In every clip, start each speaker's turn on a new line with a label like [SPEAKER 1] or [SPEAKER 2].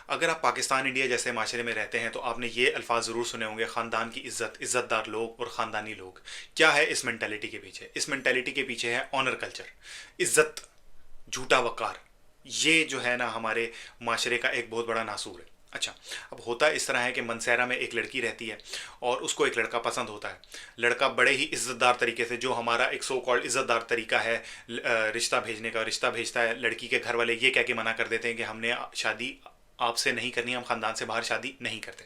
[SPEAKER 1] अगर आप पाकिस्तान इंडिया जैसे माशरे में रहते हैं तो आपने ये अल्फाज ज़रूर सुने होंगे, ख़ानदान की इज़्ज़त, इज़्ज़तदार लोग और ख़ानदानी लोग। क्या है इस मेंटालिटी के पीछे? इस मेंटालिटी के पीछे है ऑनर कल्चर, इज़्ज़त, झूठा वक़ार। ये जो है ना हमारे माशरे का एक बहुत बड़ा नासूर है। अच्छा, अब होता इस तरह है कि मनसेरा में एक लड़की रहती है और उसको एक लड़का पसंद होता है। लड़का बड़े ही इज़्ज़तदार तरीके से, जो हमारा एक सो कॉल्ड इज़्ज़तदार तरीका है रिश्ता भेजने का, रिश्ता भेजता है। लड़की के घर वाले ये कह के मना कर देते हैं कि हमने शादी आपसे नहीं करनी, हम ख़ानदान से बाहर शादी नहीं करते।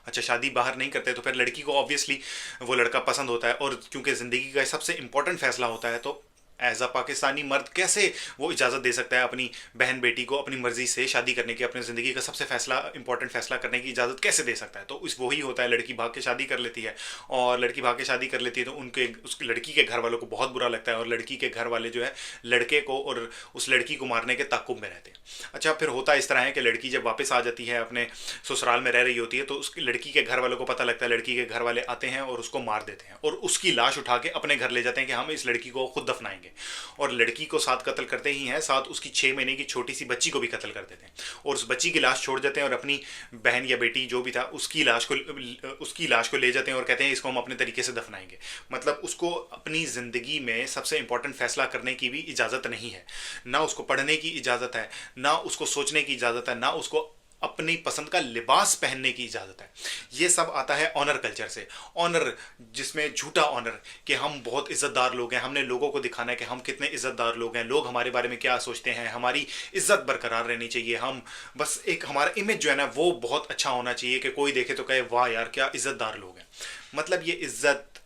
[SPEAKER 1] अच्छा, शादी बाहर नहीं करते तो फिर लड़की को ऑब्वियसली वो लड़का पसंद होता है, और क्योंकि ज़िंदगी का सबसे इंपॉर्टेंट फैसला होता है, तो एज अ पाकिस्तानी मर्द कैसे वो इजाज़त दे सकता है अपनी बहन बेटी को अपनी मर्जी से शादी करने की, अपनी ज़िंदगी का सबसे फैसला इंपॉर्टेंट फैसला करने की इजाज़त कैसे दे सकता है? तो इस वही होता है, लड़की भाग के शादी कर लेती है। और लड़की भाग के शादी कर लेती है तो उनके उस लड़की के घर वालों को बहुत बुरा लगता है, और लड़की के घर वाले जो है लड़के को और उस लड़की को मारने के ताक़ुब में रहते हैं। अच्छा, फिर होता इस तरह है कि लड़की जब वापस आ जाती है, अपने ससुराल में रह रही होती है, तो उसकी लड़की के घर वालों को पता लगता है, लड़की के घर वाले आते हैं और उसको मार देते हैं और उसकी लाश उठा के अपने घर ले जाते हैं कि हम इस लड़की को खुद दफनाएंगे। और लड़की को साथ कत्ल करते ही हैं, साथ उसकी 6 महीने की छोटी सी बच्ची को भी कत्ल कर देते हैं, और उस बच्ची की लाश छोड़ देते हैं, और अपनी बहन या बेटी जो भी था उसकी लाश को ले जाते हैं और कहते हैं इसको हम अपने तरीके से दफनाएंगे। मतलब उसको अपनी ज़िंदगी में सबसे इंपॉर्टेंट फैसला करने की भी इजाज़त नहीं है, ना उसको पढ़ने की इजाज़त है, ना उसको सोचने की इजाज़त है, ना उसको अपनी पसंद का लिबास पहनने की इजाज़त है। ये सब आता है ऑनर कल्चर से। ऑनर जिसमें झूठा ऑनर, कि हम बहुत इज़्ज़तदार लोग हैं, हमने लोगों को दिखाना है कि हम कितने इज़्ज़तदार लोग हैं, लोग हमारे बारे में क्या सोचते हैं, हमारी इज़्ज़त बरकरार रहनी चाहिए, हम बस एक हमारा इमेज जो है ना वो बहुत अच्छा होना चाहिए कि कोई देखे तो कहे वाह यार क्या इज़्ज़तदार लोग हैं। मतलब ये इज़्ज़त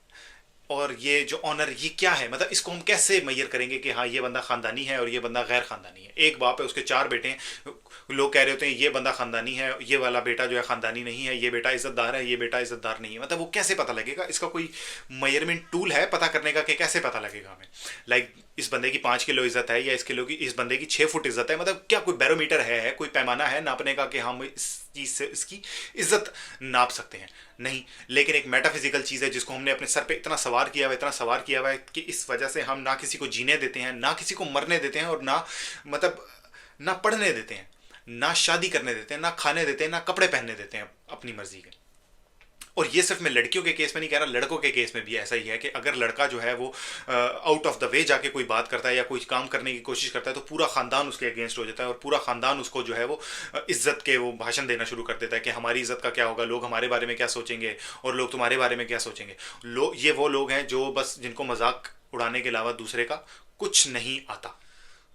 [SPEAKER 1] और ये जो ऑनर, ये क्या है? मतलब इसको हम कैसे मैयर करेंगे कि हाँ ये बंदा ख़ानदानी है और ये बंदा गैर ख़ानदानी है? एक बाप है, उसके 4 बेटे हैं, लोग कह रहे होते हैं ये बंदा ख़ानदानी है, ये वाला बेटा जो है ख़ानदानी नहीं है, ये बेटा इज़्ज़तदार है, ये बेटा इज़्ज़तदार नहीं है। मतलब वो कैसे पता लगेगा? इसका कोई मेजरमेंट टूल है पता करने का कि कैसे पता लगेगा हमें? लाइक इस बंदे की 5 किलो इज्जत है, या इस बंदे की 6 फुट इज्जत है? मतलब क्या कोई बैरोमीटर है, कोई पैमाना है नापने का कि हम इस चीज़ से इसकी इज्जत नाप सकते हैं? नहीं। लेकिन एक मेटाफिजिकल चीज़ है जिसको हमने अपने सर पे इतना सवार किया हुआ है, इतना सवार किया हुआ है कि इस वजह से हम ना किसी को जीने देते हैं, ना किसी को मरने देते हैं, और ना मतलब ना पढ़ने देते हैं, ना शादी करने देते हैं, ना खाने देते हैं, ना कपड़े पहनने देते हैं अपनी मर्जी के। और ये सिर्फ मैं लड़कियों के केस में नहीं कह रहा, लड़कों के केस में भी ऐसा ही है कि अगर लड़का जो है वो आउट ऑफ द वे जाके कोई बात करता है या कोई काम करने की कोशिश करता है, तो पूरा ख़ानदान उसके अगेंस्ट हो जाता है, और पूरा ख़ानदान उसको जो है वो इज्जत के वो भाषण देना शुरू कर देता है कि हमारी इज्जत का क्या होगा, लोग हमारे बारे में क्या सोचेंगे और लोग तुम्हारे बारे में क्या सोचेंगे। ये वो लोग हैं जो बस जिनको मजाक उड़ाने के अलावा दूसरे का कुछ नहीं आता।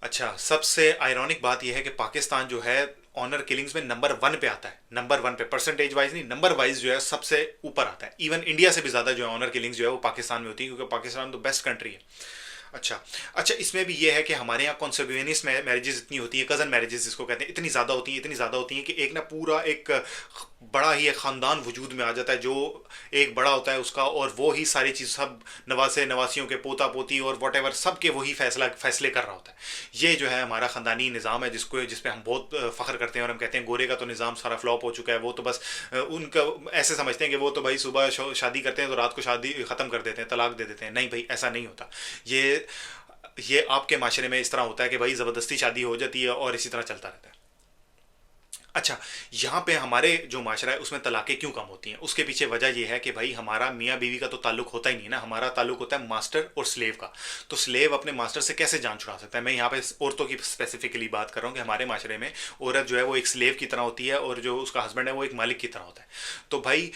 [SPEAKER 1] अच्छा, सबसे आयरॉनिक बात यह है कि पाकिस्तान जो है ऑनर किलिंग्स में नंबर 1 पे आता है। नंबर 1 पे, परसेंटेज वाइज नहीं, नंबर वाइज जो है सबसे ऊपर आता है। इवन इंडिया से भी ज़्यादा जो है ऑनर किलिंग्स जो है वो पाकिस्तान में होती है, क्योंकि पाकिस्तान तो बेस्ट कंट्री है। अच्छा अच्छा, इसमें भी ये है कि हमारे यहाँ कॉन्सेबेनियस मैरिजेस इतनी होती है, कज़न मैरिजेस जिसको कहते हैं, इतनी ज़्यादा होती हैं, इतनी ज़्यादा होती हैं कि एक ना पूरा एक बड़ा ही एक ख़ानदान वजूद में आ जाता है, जो एक बड़ा होता है उसका, और वो ही सारी चीज़ सब नवासे नवासियों के पोता पोती और वट एवर सब के वही फैसले कर रहा होता है। ये जो है हमारा ख़ानदानी निज़ाम है जिस पे हम बहुत फ़ख्र करते हैं, और हम कहते हैं गोरे का तो निज़ाम सारा फ्लॉप हो चुका है, वो तो बस उनका ऐसे समझते हैं कि वो तो भाई सुबह शादी करते हैं तो रात को शादी ख़त्म कर देते हैं, तलाक दे देते हैं। नहीं भाई, ऐसा नहीं होता। ये आपके माशरे में इस तरह होता है कि भाई ज़बरदस्ती शादी हो जाती है और इसी तरह चलता रहता है। अच्छा, यहाँ पे हमारे जो माशरा है उसमें तलाक़ें क्यों कम होती हैं? उसके पीछे वजह यह है कि भाई हमारा मियाँ बीवी का तो ताल्लुक होता ही नहीं ना, हमारा ताल्लुक होता है मास्टर और स्लेव का। तो स्लेव अपने मास्टर से कैसे जान छुड़ा सकता है? मैं यहाँ पे औरतों की स्पेसिफिकली बात कर रहा हूँ कि हमारे माशरे में औरत जो है वो एक स्लेव की तरह होती है, और जो उसका हस्बैंड है वो एक मालिक की तरह होता है। तो भाई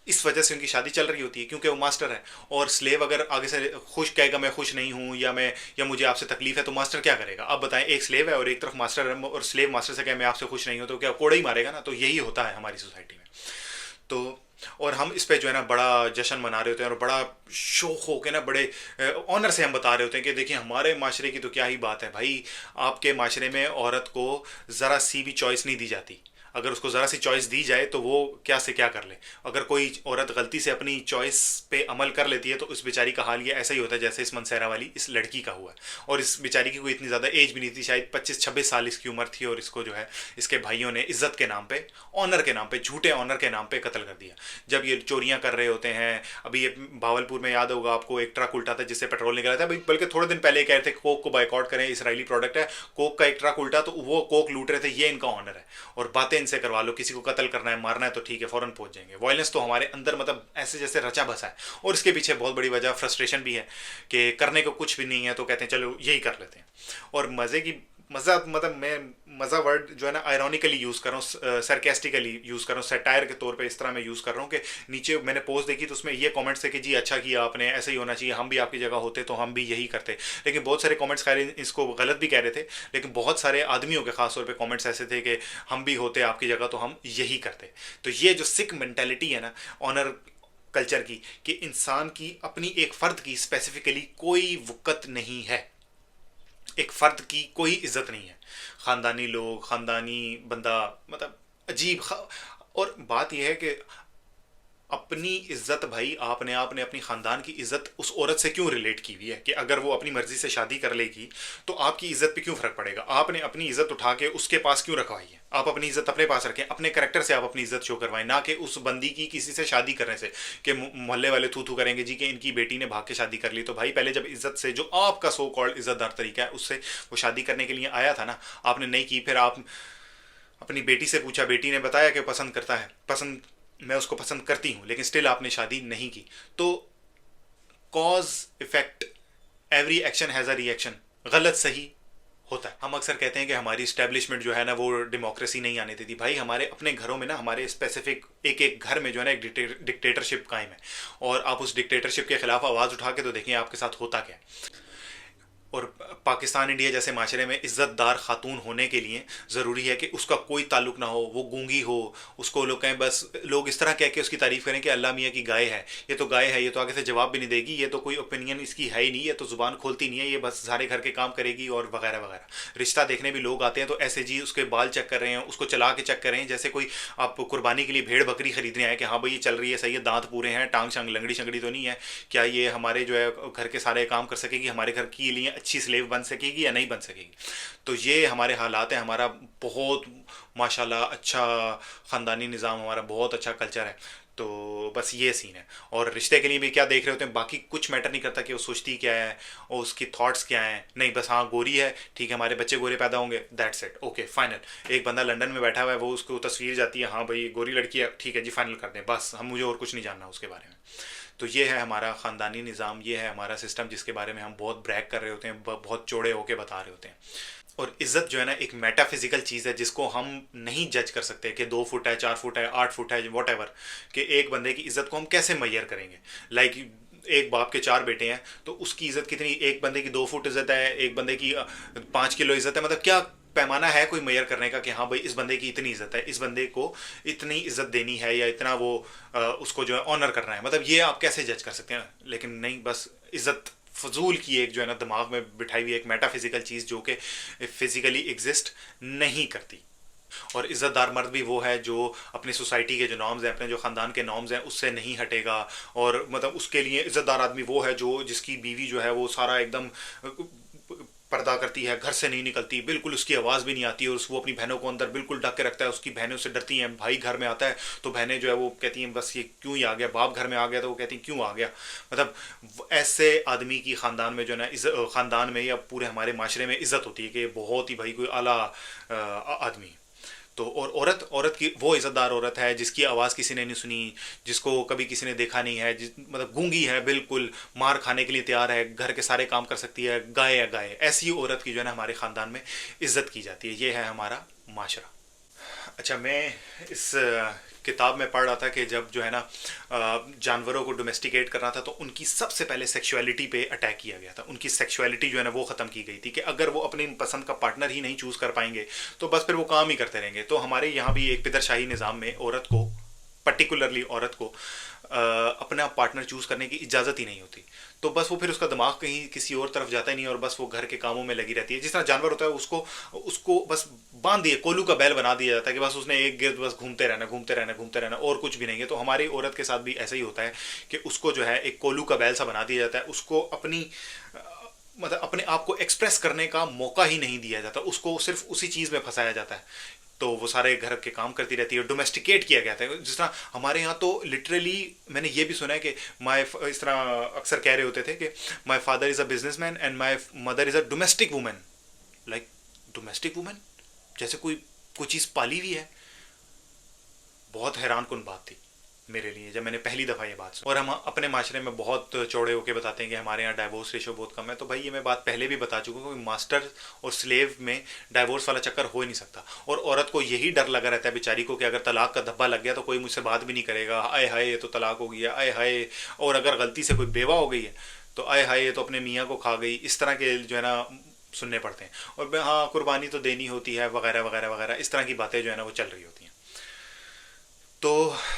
[SPEAKER 1] इस वजह से उनकी शादी चल रही होती है, क्योंकि वो मास्टर है। और स्लेव अगर आगे से खुश कहेगा मैं खुश नहीं हूँ, या मुझे आपसे तकलीफ है, तो मास्टर क्या करेगा? अब बताएं, एक स्लेव है और एक तरफ मास्टर है, और स्लेव मास्टर से कहे मैं आपसे खुश नहीं हूँ, तो क्या कोड़ा ही मारेगा ना? तो यही होता है हमारी सोसाइटी में। तो और हम इस पे जो है ना बड़ा जश्न मना रहे होते हैं, और बड़ा शौक हो के ना बड़े ऑनर से हम बता रहे होते हैं कि देखिए हमारे माशरे की तो क्या ही बात है भाई, आपके माशरे में औरत को ज़रा सी भी चॉइस नहीं दी जाती। अगर उसको ज़रा सी चॉइस दी जाए तो वो क्या से क्या कर ले। अगर कोई औरत गलती से अपनी चॉइस पे अमल कर लेती है तो उस बेचारी का हाल ये ऐसा ही होता है जैसे इस मनसेरा वाली इस लड़की का हुआ है। और इस बेचारी की कोई इतनी ज़्यादा एज भी नहीं थी, शायद 25-26 साल इसकी उम्र थी, और इसको जो है इसके भाइयों ने इज्जत के नाम पे, ऑनर के नाम पे, झूठे ऑनर के नाम पे कत्ल कर दिया। जब ये चोरियां कर रहे होते हैं, अभी ये भावलपुर में याद होगा आपको एक ट्रक उल्टा था जिससे पेट्रोल निकला था, बल्कि थोड़े दिन पहले कह रहे थे कोक को बाइकआउट करें, इसराइली प्रोडक्ट है। कोक का एक ट्रक उल्टा तो वो कोक लूट रहे थे, ये इनका ऑनर है। और बातें इनसे करवा लो, किसी को कत्ल करना है, मारना है तो ठीक है, फौरन पहुंच जाएंगे। वायलेंस तो हमारे अंदर मतलब ऐसे जैसे रचा बसा है। और इसके पीछे बहुत बड़ी वजह फ्रस्ट्रेशन भी है कि करने को कुछ भी नहीं है तो कहते हैं चलो यही कर लेते हैं। और मज़ा मतलब मैं मज़ा वर्ड जो है ना आयरॉनिकली यूज़ कर रहा हूँ, सरकेस्टिकली यूज़ कर रहा हूँ, सटायर के तौर पे इस तरह मैं यूज़ कर रहा हूँ कि नीचे मैंने पोस्ट देखी तो उसमें ये कमेंट्स थे कि जी अच्छा किया आपने, ऐसे ही होना चाहिए, हम भी आपकी जगह होते तो हम भी यही करते। लेकिन बहुत सारे कमेंट्स खैर इसको गलत भी कह रहे थे, लेकिन बहुत सारे आदमियों के खास तौर पर कमेंट्स ऐसे थे कि हम भी होते आपकी जगह तो हम यही करते। तो ये जो सिख मेंटेलिटी है ना ऑनर कल्चर की, कि इंसान की अपनी एक फ़र्द की स्पेसिफिकली कोई वक़्त नहीं है, एक फ़र्द की कोई इज्जत नहीं है। ख़ानदानी लोग, ख़ानदानी बंदा, मतलब अजीब और बात यह है कि अपनी इज्जत भाई आपने अपनी ख़ानदान की इज्जत उस औरत से क्यों रिलेट की हुई है कि अगर वो अपनी मर्ज़ी से शादी कर लेगी तो आपकी इज्जत पे क्यों फ़र्क पड़ेगा। आपने अपनी इज्जत उठा के उसके पास क्यों रखवाई है। आप अपनी इज्जत अपने पास रखें, अपने करैक्टर से आप अपनी इज्जत शो करवाएं, ना कि उस बंदी की किसी से शादी करने से कि मोहल्ले वाले थू थू करेंगे जी कि इनकी बेटी ने भाग के शादी कर ली। तो भाई पहले जब इज्जत से, जो आपका सो कॉल्ड इज्जतदार तरीका है, उससे वो शादी करने के लिए आया था ना, आपने नहीं की। फिर आप अपनी बेटी से पूछा, बेटी ने बताया कि पसंद करता है, पसंद मैं उसको पसंद करती हूँ, लेकिन स्टिल आपने शादी नहीं की। तो cause effect, every action has a reaction, गलत सही होता है। हम अक्सर कहते हैं कि हमारी स्टैब्लिशमेंट जो है ना वो डेमोक्रेसी नहीं आने देती। भाई हमारे अपने घरों में ना, हमारे स्पेसिफिक एक एक घर में जो है ना एक डिक्टेटरशिप कायम है, और आप उस डिक्टेटरशिप के खिलाफ आवाज़ उठा के तो देखें आपके साथ होता क्या है। और पाकिस्तान इंडिया जैसे माशरे में इज़्ज़तदार खातून होने के लिए ज़रूरी है कि उसका कोई ताल्लुक ना हो, वो गूंगी हो, उसको लोग कहें, बस लोग इस तरह कह के उसकी तारीफ़ करें कि अल्लाह मियाँ की गाय है, ये तो गाय है, ये तो आगे से जवाब भी नहीं देगी, ये तो कोई ओपिनियन इसकी है ही नहीं, ये तो ज़ुबान खोलती नहीं है, ये बस सारे घर के काम करेगी और वगैरह वगैरह। रिश्ता देखने भी लोग आते हैं तो ऐसे जी उसके बाल चेक कर रहे हैं, उसको चला के चेक कर रहे हैं जैसे कोई आप कुर्बानी के लिए भेड़ बकरी खरीदने आए कि हाँ भाई ये चल रही है, सही है, दांत पूरे हैं, टांग शांग लंगड़ी शंगड़ी तो नहीं है, क्या ये हमारे जो है घर के सारे काम कर सकेगी, हमारे घर के लिए अच्छी स्लेव बन सकेगी या नहीं बन सकेगी। तो ये हमारे हालात हैं। हमारा बहुत माशाल्लाह अच्छा ख़ानदानी निज़ाम, हमारा बहुत अच्छा कल्चर है। तो बस ये सीन है। और रिश्ते के लिए भी क्या देख रहे होते हैं, बाकी कुछ मैटर नहीं करता कि वो सोचती क्या है और उसकी थॉट्स क्या हैं, नहीं बस हाँ गोरी है ठीक है, हमारे बच्चे गोरे पैदा होंगे, दैट्स इट, ओके फाइनल। एक बंदा लंदन में बैठा हुआ है, वो उसको तस्वीर जाती है, हाँ भाई गोरी लड़की है, ठीक है जी फाइनल कर दें, बस हम, मुझे और कुछ नहीं जानना उसके बारे में। तो ये है हमारा ख़ानदानी निज़ाम, ये है हमारा सिस्टम जिसके बारे में हम बहुत ब्रैग कर रहे होते हैं, बहुत चौड़े होके बता रहे होते हैं। और इज़्ज़त जो है ना एक मेटाफिजिकल चीज़ है जिसको हम नहीं जज कर सकते कि 2 फुट है, 4 फुट है, 8 फुट है, वॉट एवर, कि एक बंदे की इज़्ज़त को हम कैसे मैयर करेंगे। लाइक एक बाप के 4 बेटे हैं तो उसकी इज़्ज़त कितनी, एक बंदे की 2 फुट इज़्ज़त है, एक बंदे की 5 किलो इज़्ज़त है, मतलब क्या पैमाना है कोई मैयर करने का कि हाँ भाई इस बंदे की इतनी इज़्ज़त है, इस बंदे को इतनी इज़्ज़त देनी है या इतना वो उसको जो है ऑनर करना है, मतलब ये आप कैसे जज कर सकते हैं। लेकिन नहीं, बस इज़्ज़त फजूल की एक जो है ना दिमाग में बिठाई हुई एक मेटाफिजिकल चीज़ जो कि फिजिकली एग्जिस्ट नहीं करती। और इज़्ज़तदार मर्द भी वो है जो अपनी सोसाइटी के जो नॉर्म्स हैं, अपने जो ख़ानदान के नॉर्म्स हैं उससे नहीं हटेगा। और मतलब उसके लिए इज़्ज़तदार आदमी वो है जो जिसकी बीवी जो है वो सारा एकदम पर्दा करती है, घर से नहीं निकलती, बिल्कुल उसकी आवाज़ भी नहीं आती, और वो अपनी बहनों को अंदर बिल्कुल ढक के रखता है, उसकी बहनें उससे डरती हैं। भाई घर में आता है तो बहनें जो है वो कहती हैं बस ये क्यों ही आ गया, बाप घर में आ गया तो वो कहती हैं क्यों आ गया। मतलब ऐसे आदमी की ख़ानदान में जो है ना ख़ानदान में या पूरे हमारे माशरे में इज़्ज़त होती है कि बहुत ही भाई कोई आला आदमी। तो और औरत की वो इज़्ज़तदार औरत है जिसकी आवाज़ किसी ने नहीं सुनी, जिसको कभी किसी ने देखा नहीं है, मतलब गूंगी है, बिल्कुल मार खाने के लिए तैयार है, घर के सारे काम कर सकती है, गाय है गाय, ऐसी औरत की जो है ना हमारे ख़ानदान में इज़्ज़त की जाती है। ये है हमारा माशरा। अच्छा, मैं इस किताब में पढ़ रहा था कि जब जो है ना जानवरों को डोमेस्टिकेट करना था तो उनकी सबसे पहले सेक्सुअलिटी पे अटैक किया गया था। उनकी सेक्सुअलिटी जो है ना वो ख़त्म की गई थी कि अगर वो अपनी पसंद का पार्टनर ही नहीं चूज़ कर पाएंगे तो बस फिर वो काम ही करते रहेंगे। तो हमारे यहाँ भी एक पिदरशाही निज़ाम में औरत को पर्टिकुलरली औरत को अपना पार्टनर चूज करने की इजाज़त ही नहीं होती। तो बस वो फिर उसका दिमाग कहीं किसी और तरफ जाता ही नहीं और बस वो घर के कामों में लगी रहती है। जिस तरह जानवर होता है उसको उसको बस बांध दिए, कोल्लू का बैल बना दिया जाता है कि बस उसने एक गिर्द बस घूमते रहना घूमते रहना घूमते रहना और कुछ भी नहीं है। तो हमारी औरत के साथ भी ऐसा ही होता है कि उसको जो है एक कोल्लू का बैल सा बना दिया जाता है। उसको अपनी मतलब अपने आप को एक्सप्रेस करने का मौका ही नहीं दिया जाता, उसको सिर्फ उसी चीज़ में फंसाया जाता है। तो वो सारे घर के काम करती रहती है, डोमेस्टिकेट किया गया था। जिस तरह हमारे यहाँ तो लिटरली मैंने ये भी सुना है कि माय इस तरह अक्सर कह रहे होते थे कि my father is a businessman and my mother is a domestic women. Like domestic women, जैसे कोई चीज़ पाली हुई है। बहुत हैरान कुन बात थी मेरे लिए जब मैंने पहली दफ़ा ये बात सुनी। और हम अपने माशरे में बहुत चौड़े होकर बताते हैं कि हमारे यहाँ डाइवोर्स रेशो बहुत कम है। तो भाई ये मैं बात पहले भी बता चुका हूँ कि मास्टर और स्लेव में डाइवोर्स वाला चक्कर हो ही नहीं सकता। और औरत को यही डर लगा रहता है बेचारी को कि अगर तलाक का धब्बा लग गया तो कोई मुझसे बात भी नहीं करेगा, आए हाय ये तो तलाक हो गया, आए हाय। और अगर गलती से कोई बेवा हो गई है तो आए हाय ये तो अपने मियाँ को खा गई। इस तरह के जो है ना सुनने पड़ते हैं। और हाँ कुर्बानी तो देनी होती है वगैरह वगैरह वगैरह, इस तरह की बातें जो है ना वो चल रही होती हैं। तो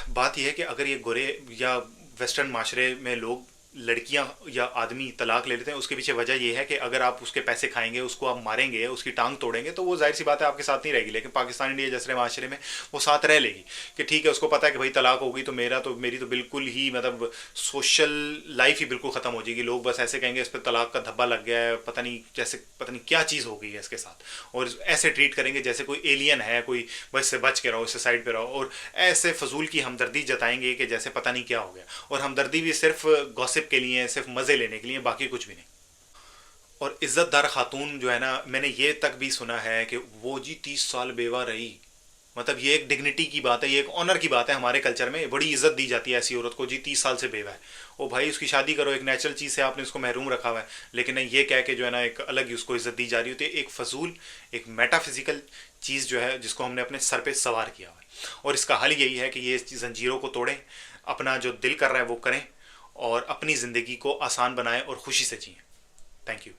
[SPEAKER 1] बात यह है कि अगर ये गोरे या वेस्टर्न माशरे में लोग लड़कियां या आदमी तलाक ले लेते हैं, उसके पीछे वजह यह है कि अगर आप उसके पैसे खाएंगे, उसको आप मारेंगे, उसकी टांग तोड़ेंगे तो वो जाहिर सी बात है आपके साथ नहीं रहेगी। लेकिन पाकिस्तान इंडिया जैसे माशरे में वो साथ रह लेगी कि ठीक है, उसको पता है कि भाई तलाक होगी तो मेरी तो बिल्कुल ही मतलब सोशल लाइफ ही बिल्कुल ख़त्म हो जाएगी। लोग बस ऐसे कहेंगे इस पर तलाक का धब्बा लग गया है, पता नहीं क्या चीज़ हो गई है इसके साथ, और ऐसे ट्रीट करेंगे जैसे कोई एलियन है, कोई बस से बच के रहो, इससे साइड पे रहो, और ऐसे फजूल की हमदर्दी जताएंगे कि जैसे पता नहीं क्या हो गया। और हमदर्दी भी सिर्फ गॉसिप के लिए, सिर्फ मजे लेने के लिए, बाकी कुछ भी नहीं। और इज्जतदार खातून जो है ना, मैंने ये तक भी सुना है कि वो जी 30 साल बेवा रही। मतलब ये एक डिग्निटी की बात है, ये एक ऑनर की बात है। हमारे कल्चर में बड़ी इज्जत दी जाती है ऐसी औरत को, जी 30 साल से बेवा है। ओ भाई उसकी शादी करो, एक नेचुरल चीज़ से आपने उसको महरूम रखा हुआ है। लेकिन नहीं, ये कह के जो है ना एक अलग ही उसको इज्जत दी जा रही होती है। एक फजूल, एक मेटाफिजिकल चीज़ जो है जिसको हमने अपने सर पे सवार किया हुआ है। और इसका हल यही है कि ये जंजीरों को तोड़ें, अपना जो दिल कर रहा है वो करें और अपनी ज़िंदगी को आसान बनाएं और खुशी से जिएं। Thank you.